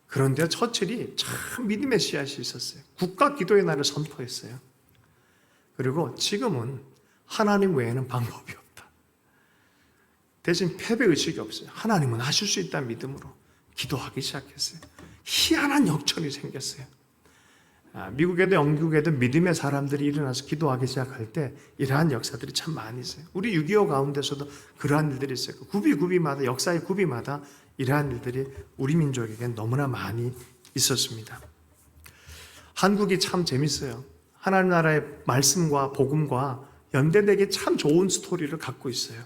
그런데 처칠이 참 믿음의 씨앗이 있었어요. 국가 기도의 날을 선포했어요. 그리고 지금은 하나님 외에는 방법이 없다. 대신 패배의식이 없어요. 하나님은 하실 수 있다는 믿음으로 기도하기 시작했어요. 희한한 역전이 생겼어요. 미국에도 영국에도 믿음의 사람들이 일어나서 기도하기 시작할 때 이러한 역사들이 참 많이 있어요. 우리 6.25 가운데서도 그러한 일들이 있어요. 구비마다, 역사의 구비마다 이러한 일들이 우리 민족에게 너무나 많이 있었습니다. 한국이 참 재밌어요. 하나님 나라의 말씀과 복음과 연대되게 참 좋은 스토리를 갖고 있어요.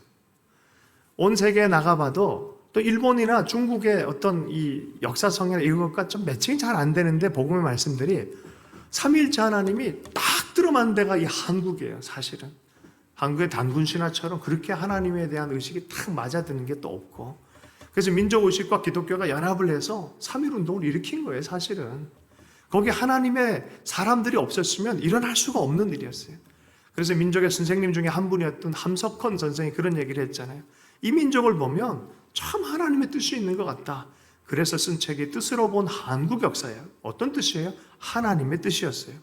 온 세계에 나가봐도 또 일본이나 중국의 어떤 이 역사성이나 이런 것과 좀 매칭이 잘 안 되는데 복음의 말씀들이 삼위일체 하나님이 딱 들어맞는 데가 이 한국이에요. 사실은 한국의 단군신화처럼 그렇게 하나님에 대한 의식이 딱 맞아드는 게 또 없고, 그래서 민족의식과 기독교가 연합을 해서 3.1운동을 일으킨 거예요. 사실은 거기 하나님의 사람들이 없었으면 일어날 수가 없는 일이었어요. 그래서 민족의 선생님 중에 한 분이었던 함석헌 선생이 그런 얘기를 했잖아요. 이 민족을 보면 참 하나님의 뜻이 있는 것 같다. 그래서 쓴 책이 뜻으로 본 한국 역사예요. 어떤 뜻이에요? 하나님의 뜻이었어요.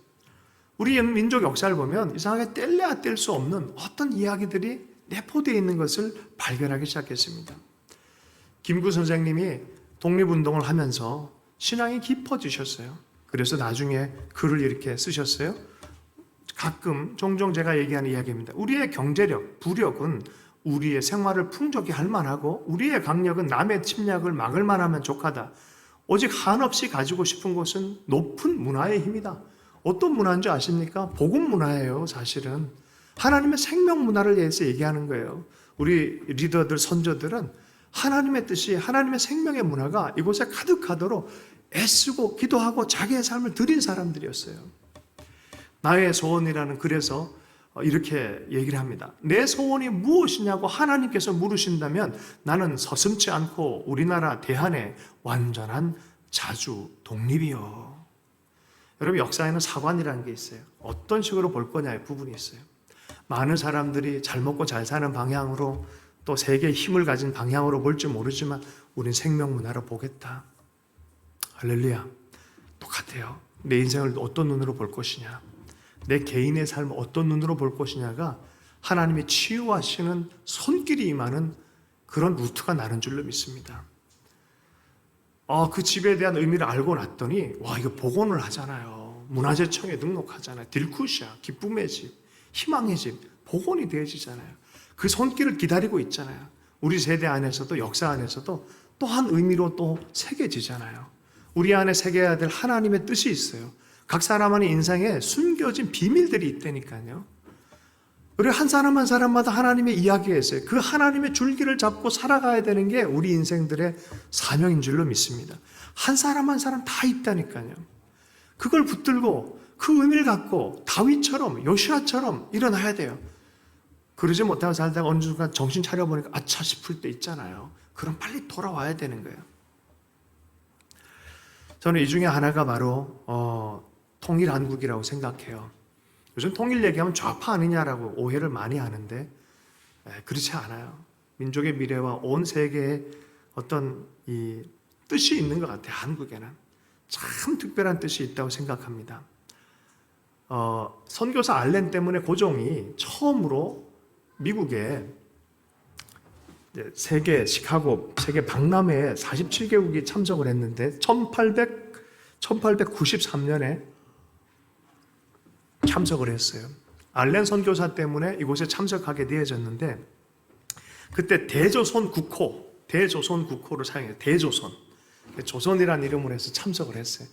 우리 민족 역사를 보면 이상하게 뗄래야 뗄 수 없는 어떤 이야기들이 내포되어 있는 것을 발견하기 시작했습니다. 김구 선생님이 독립운동을 하면서 신앙이 깊어지셨어요. 그래서 나중에 글을 이렇게 쓰셨어요. 가끔 종종 제가 얘기하는 이야기입니다. 우리의 경제력, 부력은 우리의 생활을 풍족히 할 만하고 우리의 강력은 남의 침략을 막을 만하면 족하다. 오직 한없이 가지고 싶은 것은 높은 문화의 힘이다. 어떤 문화인지 아십니까? 복음 문화예요. 사실은 하나님의 생명 문화를 위해서 얘기하는 거예요. 우리 리더들, 선조들은 하나님의 뜻이, 하나님의 생명의 문화가 이곳에 가득하도록 애쓰고 기도하고 자기의 삶을 드린 사람들이었어요. 나의 소원이라는 글에서 이렇게 얘기를 합니다. 내 소원이 무엇이냐고 하나님께서 물으신다면 나는 서슴지 않고 우리나라 대한의 완전한 자주 독립이요. 여러분, 역사에는 사관이라는 게 있어요. 어떤 식으로 볼 거냐의 부분이 있어요. 많은 사람들이 잘 먹고 잘 사는 방향으로 또 세계의 힘을 가진 방향으로 볼지 모르지만 우린 생명 문화로 보겠다. 할렐루야. 똑같아요. 내 인생을 어떤 눈으로 볼 것이냐, 내 개인의 삶을 어떤 눈으로 볼 것이냐가 하나님의 치유하시는 손길이 임하는 그런 루트가 나는 줄로 믿습니다. 그 집에 대한 의미를 알고 났더니 와, 이거 복원을 하잖아요. 문화재청에 등록하잖아요. 딜쿠시아, 기쁨의 집, 희망의 집, 복원이 되어지잖아요. 그 손길을 기다리고 있잖아요. 우리 세대 안에서도, 역사 안에서도 또한 의미로 또 새겨지잖아요. 우리 안에 새겨야 될 하나님의 뜻이 있어요. 각 사람 안의 인생에 숨겨진 비밀들이 있다니까요. 우리 한 사람 한 사람마다 하나님의 이야기가 있어요. 그 하나님의 줄기를 잡고 살아가야 되는 게 우리 인생들의 사명인 줄로 믿습니다. 한 사람 한 사람 다 있다니까요. 그걸 붙들고 그 의미를 갖고 다윗처럼, 요시아처럼 일어나야 돼요. 그러지 못하고 살다가 어느 순간 정신 차려보니까 아차 싶을 때 있잖아요. 그럼 빨리 돌아와야 되는 거예요. 저는 이 중에 하나가 바로 통일한국이라고 생각해요. 요즘 통일 얘기하면 좌파 아니냐라고 오해를 많이 하는데 그렇지 않아요. 민족의 미래와 온 세계의 어떤 이 뜻이 있는 것 같아요. 한국에는 참 특별한 뜻이 있다고 생각합니다. 선교사 알렌 때문에 고종이 처음으로 미국에 세계 시카고 세계 박람회에 47개국이 참석을 했는데 1893년에 참석을 했어요. 알렌 선교사 때문에 이곳에 참석하게 되어졌는데 그때 대조선 국호를 사용해요. 대조선. 조선이라는 이름으로 해서 참석을 했어요.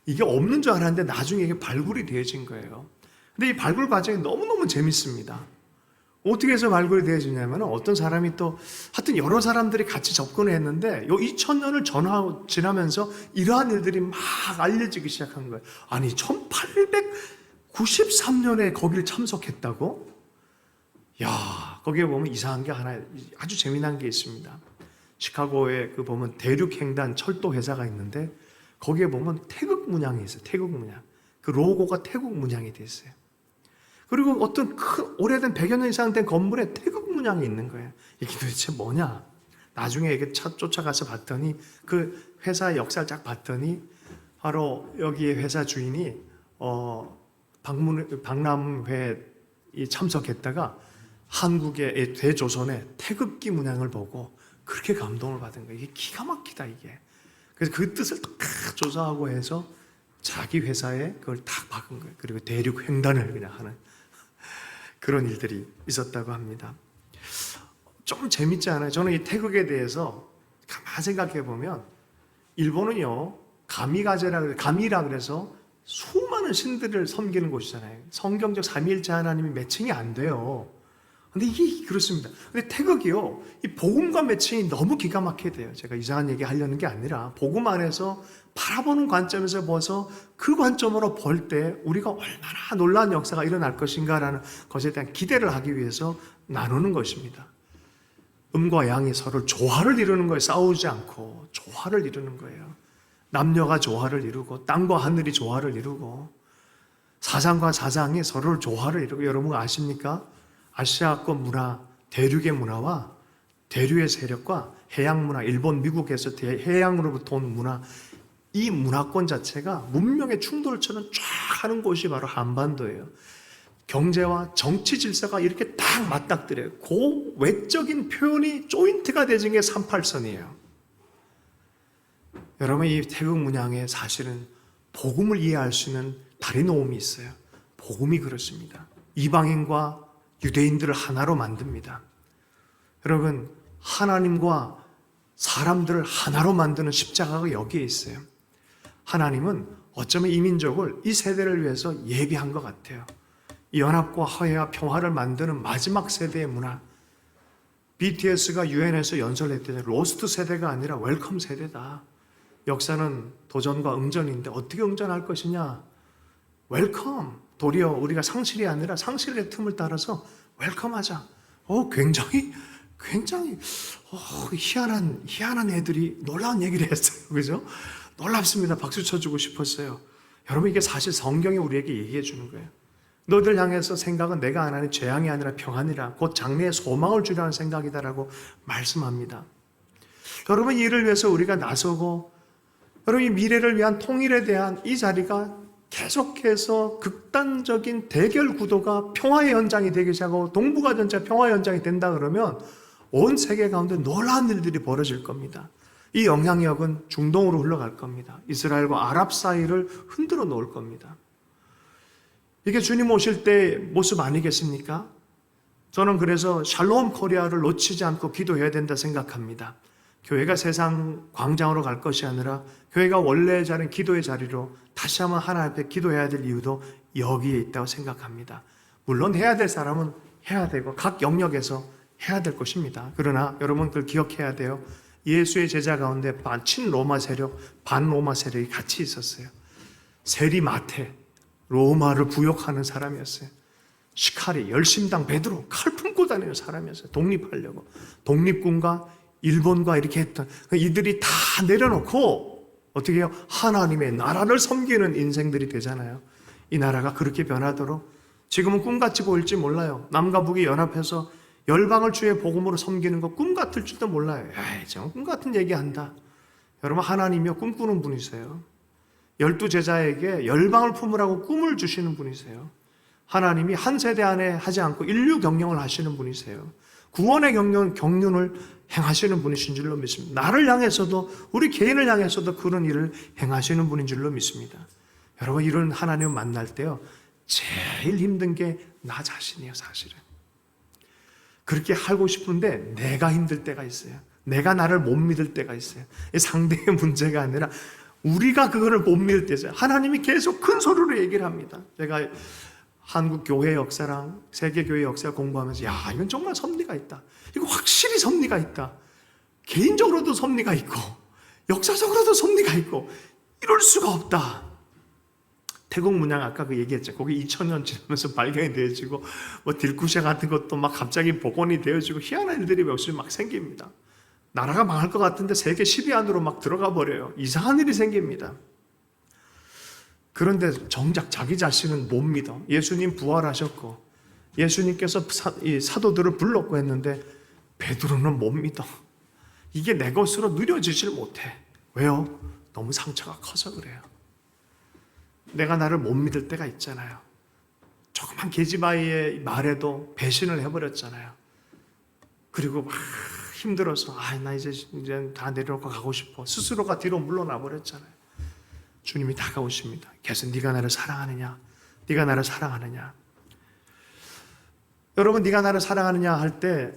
이게 없는 줄 알았는데 나중에 이게 발굴이 되어진 거예요. 근데 이 발굴 과정이 너무너무 재밌습니다. 어떻게 해서 발굴이 되어지냐면 어떤 사람이 또 하여튼 여러 사람들이 같이 접근을 했는데 요 2000년을 지나면서 이러한 일들이 막 알려지기 시작한 거예요. 아니 1893년에 거기를 참석했다고? 야, 거기에 보면 이상한 게 하나 아주 재미난 게 있습니다. 시카고에 그 보면 대륙횡단 철도 회사가 있는데 거기에 보면 태극 문양이 있어요. 태극 문양. 그 로고가 태극 문양이 돼 있어요. 그리고 어떤 큰 오래된 100여 년 이상 된 건물에 태극 문양이 있는 거예요. 이게 도대체 뭐냐? 나중에 이게 쫓아가서 봤더니 그 회사의 역사를 쫙 봤더니 바로 여기에 회사 주인이 박람회에 참석했다가 한국의 대조선의 태극기 문양을 보고 그렇게 감동을 받은 거예요. 이게 기가 막히다 이게. 그래서 그 뜻을 딱 조사하고 해서 자기 회사에 그걸 딱 박은 거예요. 그리고 대륙 횡단을 그냥 하는 그런 일들이 있었다고 합니다. 좀 재밌지 않아요? 저는 이 태극에 대해서 가만히 생각해 보면 일본은요 가미라 그래서 수많은 신들을 섬기는 곳이잖아요. 성경적 삼위일체 하나님이 매칭이 안 돼요. 근데 이게 그렇습니다. 근데 태극이요, 이 복음과 매칭이 너무 기가 막혀야 돼요. 제가 이상한 얘기 하려는 게 아니라 복음 안에서 바라보는 관점에서 봐서 그 관점으로 볼 때 우리가 얼마나 놀라운 역사가 일어날 것인가라는 것에 대한 기대를 하기 위해서 나누는 것입니다. 음과 양이 서로 조화를 이루는 거예요. 싸우지 않고 조화를 이루는 거예요. 남녀가 조화를 이루고 땅과 하늘이 조화를 이루고 사상과 사상이 서로를 조화를 이루고, 여러분 아십니까? 아시아권 문화, 대륙의 문화와 대륙의 세력과 해양 문화, 일본, 미국에서 해양으로부터 온 문화, 이 문화권 자체가 문명의 충돌처럼 쫙 하는 곳이 바로 한반도예요. 경제와 정치 질서가 이렇게 딱 맞닥뜨려요. 그 외적인 표현이 조인트가 되는 게 38선이에요. 여러분, 이 태극 문양에 사실은 복음을 이해할 수 있는 다른 오음이 있어요. 복음이 그렇습니다. 이방인과 유대인들을 하나로 만듭니다. 여러분, 하나님과 사람들을 하나로 만드는 십자가가 여기에 있어요. 하나님은 어쩌면 이 민족을, 이 세대를 위해서 예비한 것 같아요. 이 연합과 화해와 평화를 만드는 마지막 세대의 문화. BTS가 유엔에서 연설했더니 로스트 세대가 아니라 웰컴 세대다. 역사는 도전과 응전인데 어떻게 응전할 것이냐? 웰컴. 도리어 우리가 상실이 아니라 상실의 틈을 따라서 웰컴하자. 굉장히 희한한 애들이 놀라운 얘기를 했어요. 그죠? 놀랍습니다. 박수 쳐주고 싶었어요. 여러분, 이게 사실 성경이 우리에게 얘기해 주는 거예요. 너희들 향해서 생각은 내가 안 하는 재앙이 아니라 평안이라, 곧 장래에 소망을 주려는 생각이다라고 말씀합니다. 여러분, 이를 위해서 우리가 나서고, 여러분, 이 미래를 위한 통일에 대한 이 자리가 계속해서 극단적인 대결 구도가 평화의 현장이 되기 시작하고 동북아 전체 평화의 현장이 된다 그러면 온 세계 가운데 놀라운 일들이 벌어질 겁니다. 이 영향력은 중동으로 흘러갈 겁니다. 이스라엘과 아랍 사이를 흔들어 놓을 겁니다. 이게 주님 오실 때 모습 아니겠습니까? 저는 그래서 샬롬 코리아를 놓치지 않고 기도해야 된다 생각합니다. 교회가 세상 광장으로 갈 것이 아니라 교회가 원래 자리인 기도의 자리로 다시 한번 하나님 앞에 기도해야 될 이유도 여기에 있다고 생각합니다. 물론 해야 될 사람은 해야 되고 각 영역에서 해야 될 것입니다. 그러나 여러분 그걸 기억해야 돼요. 예수의 제자 가운데 친로마 세력, 반로마 세력이 같이 있었어요. 세리마테, 로마를 부역하는 사람이었어요. 시카리, 열심당 베드로, 칼 품고 다니는 사람이었어요. 독립하려고. 독립군과 일본과 이렇게 했던 이들이 다 내려놓고 어떻게 해요? 하나님의 나라를 섬기는 인생들이 되잖아요. 이 나라가 그렇게 변하도록 지금은 꿈같이 보일지 몰라요. 남과 북이 연합해서 열방을 주의 복음으로 섬기는 거 꿈같을지도 몰라요. 에이, 저 꿈같은 얘기한다. 여러분 하나님이요 꿈꾸는 분이세요. 12제자에게 열방을 품으라고 꿈을 주시는 분이세요. 하나님이 한 세대 안에 하지 않고 인류 경영을 하시는 분이세요. 구원의 경륜을 행하시는 분이신 줄로 믿습니다. 나를 향해서도 우리 개인을 향해서도 그런 일을 행하시는 분인 줄로 믿습니다. 여러분 이런 하나님을 만날 때요 제일 힘든 게 나 자신이에요. 사실은 그렇게 하고 싶은데 내가 힘들 때가 있어요. 내가 나를 못 믿을 때가 있어요. 상대의 문제가 아니라 우리가 그거를 못 믿을 때 있어요. 하나님이 계속 큰 소리로 얘기를 합니다. 제가 한국 교회 역사랑 세계 교회 역사 공부하면서 야 이건 정말 섭리가 있다. 이거 확실히 섭리가 있다. 개인적으로도 섭리가 있고 역사적으로도 섭리가 있고 이럴 수가 없다. 태국 문양 아까 그 얘기했죠. 거기 2000년 지나면서 발견이 되어지고 뭐 딜쿠샤 같은 것도 막 갑자기 복원이 되어지고 희한한 일들이 역시 막 생깁니다. 나라가 망할 것 같은데 세계 10위 안으로 막 들어가 버려요. 이상한 일이 생깁니다. 그런데 정작 자기 자신은 못 믿어. 예수님 부활하셨고 예수님께서 사도들을 불렀고 했는데 베드로는 못 믿어. 이게 내 것으로 누려지질 못해. 왜요? 너무 상처가 커서 그래요. 내가 나를 못 믿을 때가 있잖아요. 조그만 계집아이의 말에도 배신을 해버렸잖아요. 그리고 막 힘들어서 나 이제 다 내려놓고 가고 싶어. 스스로가 뒤로 물러나 버렸잖아요. 주님이 다가오십니다. 계속 네가 나를 사랑하느냐? 네가 나를 사랑하느냐? 여러분 네가 나를 사랑하느냐 할 때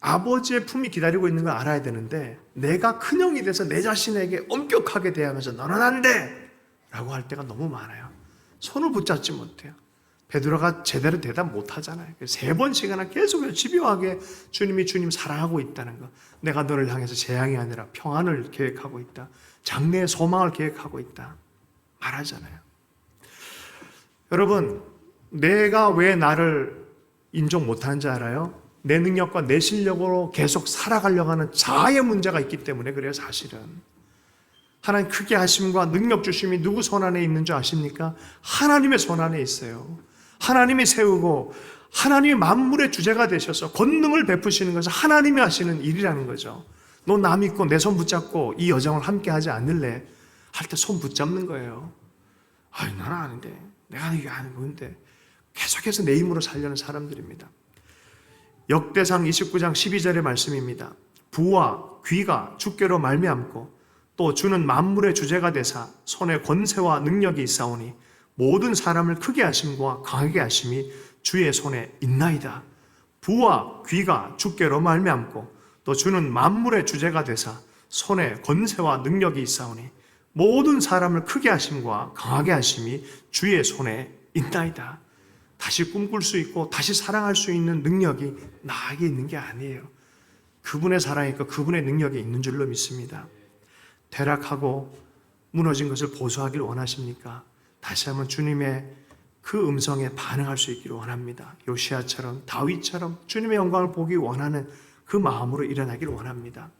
아버지의 품이 기다리고 있는 걸 알아야 되는데 내가 큰형이 돼서 내 자신에게 엄격하게 대하면서 너는 안 돼! 라고 할 때가 너무 많아요. 손을 붙잡지 못해요. 베드로가 제대로 대답 못하잖아요. 3번씩이나 계속 집요하게 주님 사랑하고 있다는 것. 내가 너를 향해서 재앙이 아니라 평안을 계획하고 있다. 장래의 소망을 계획하고 있다. 말하잖아요. 여러분 내가 왜 나를 인정 못하는지 알아요? 내 능력과 내 실력으로 계속 살아가려고 하는 자아의 문제가 있기 때문에 그래요. 사실은 하나님 크게 하심과 능력 주심이 누구 손 안에 있는 줄 아십니까? 하나님의 손 안에 있어요. 하나님이 세우고 하나님이 만물의 주제가 되셔서 권능을 베푸시는 것은 하나님이 하시는 일이라는 거죠. 너 나 믿고 내 손 붙잡고 이 여정을 함께 하지 않을래? 할 때 손 붙잡는 거예요. 아니 나는 아닌데 내가 이게 아닌 건데 계속해서 내 힘으로 살려는 사람들입니다. 역대상 29장 12절의 말씀입니다. 부와 귀가 주께로 말미암고 또 주는 만물의 주제가 되사 손에 권세와 능력이 있사오니 모든 사람을 크게 하심과 강하게 하심이 주의 손에 있나이다. 부와 귀가 주께로 말미암고 또 주는 만물의 주제가 되사 손에 권세와 능력이 있사오니 모든 사람을 크게 하심과 강하게 하심이 주의 손에 있나이다. 다시 꿈꿀 수 있고 다시 사랑할 수 있는 능력이 나에게 있는 게 아니에요. 그분의 사랑이 있고 그분의 능력이 있는 줄로 믿습니다. 퇴락하고 무너진 것을 보수하길 원하십니까? 다시 한번 주님의 그 음성에 반응할 수 있기를 원합니다. 요시야처럼 다윗처럼 주님의 영광을 보기 원하는 그 마음으로 일어나기를 원합니다.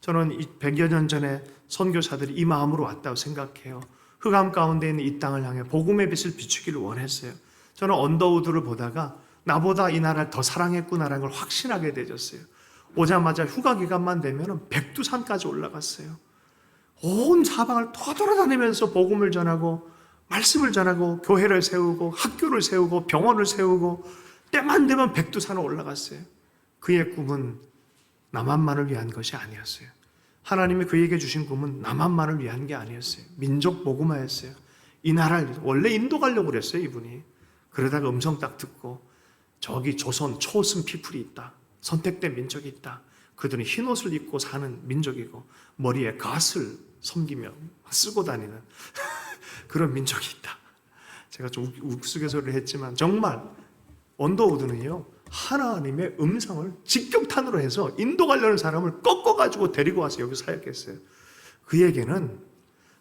저는 100여 년 전에 선교사들이 이 마음으로 왔다고 생각해요. 흑암 가운데 있는 이 땅을 향해 복음의 빛을 비추기를 원했어요. 저는 언더우드를 보다가 나보다 이 나라를 더 사랑했구나라는 걸 확신하게 되었어요. 오자마자 휴가 기간만 되면 백두산까지 올라갔어요. 온 사방을 떠돌아다니면서 복음을 전하고 말씀을 전하고 교회를 세우고 학교를 세우고 병원을 세우고 때만 되면 백두산을 올라갔어요. 그의 꿈은 남한만을 위한 것이 아니었어요. 하나님이 그에게 주신 꿈은 남한만을 위한 게 아니었어요. 민족 복음화였어요. 이 나라를 원래 인도 가려고 그랬어요, 이분이. 그러다가 음성 딱 듣고 저기 조선 초승 피플이 있다. 선택된 민족이 있다. 그들은 흰 옷을 입고 사는 민족이고 머리에 갓을 섬기며 쓰고 다니는 그런 민족이 있다. 제가 좀 우스갯소리를 했지만 정말 언더우드는요, 하나님의 음성을 직격탄으로 해서 인도 가려는 사람을 꺾어가지고 데리고 와서 여기 사역했어요. 그에게는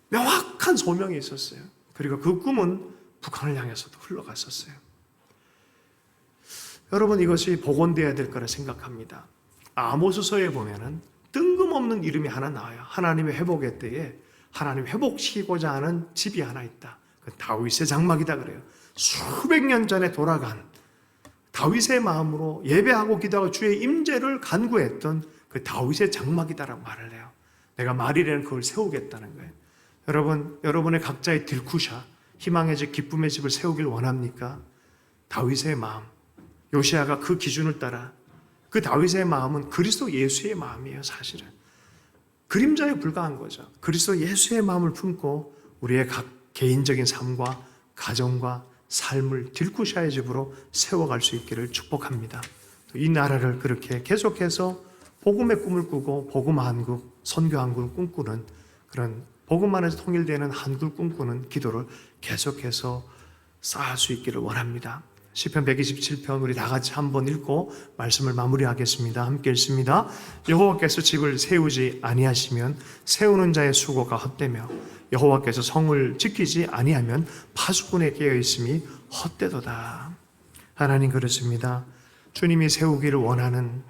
명확한 소명이 있었어요. 그리고 그 꿈은 북한을 향해서도 흘러갔었어요. 여러분, 이것이 복원되어야 될 거라 생각합니다. 아모스서에 보면은 뜬금없는 이름이 하나 나와요. 하나님의 회복의 때에 하나님 회복시키고자 하는 집이 하나 있다. 그 다윗의 장막이다 그래요. 수백 년 전에 돌아간 다윗의 마음으로 예배하고 기도하고 주의 임재를 간구했던 그 다윗의 장막이다라고 말을 해요. 내가 말이라는 그걸 세우겠다는 거예요. 여러분, 여러분의 각자의 딜쿠샤, 희망의 집, 기쁨의 집을 세우길 원합니까? 다윗의 마음, 요시아가 그 기준을 따라, 그 다윗의 마음은 그리스도 예수의 마음이에요. 사실은 그림자에 불과한 거죠. 그리스도 예수의 마음을 품고 우리의 각 개인적인 삶과 가정과 삶을 딜쿠샤의 집으로 세워갈 수 있기를 축복합니다. 이 나라를 그렇게 계속해서 복음의 꿈을 꾸고 복음 한국, 선교 한국을 꿈꾸는 그런 복음 안에서 통일되는 한국을 꿈꾸는 기도를 계속해서 쌓을 수 있기를 원합니다. 시편 127편 우리 다 같이 한번 읽고 말씀을 마무리하겠습니다. 함께 읽습니다. 여호와께서 집을 세우지 아니하시면 세우는 자의 수고가 헛되며 여호와께서 성을 지키지 아니하면 파수꾼에 깨어 있음이 헛되도다. 하나님, 그렇습니다. 주님이 세우기를 원하는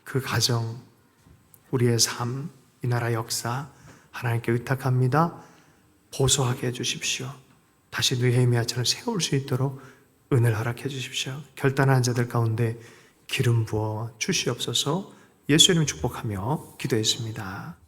그 가정, 우리의 삶, 이 나라 역사 하나님께 의탁합니다. 보소하게 해주십시오. 다시 느헤미야처럼 세울 수 있도록 은혜를 허락해 주십시오. 결단한 자들 가운데 기름 부어 주시옵소서. 예수 이름 축복하며 기도했습니다.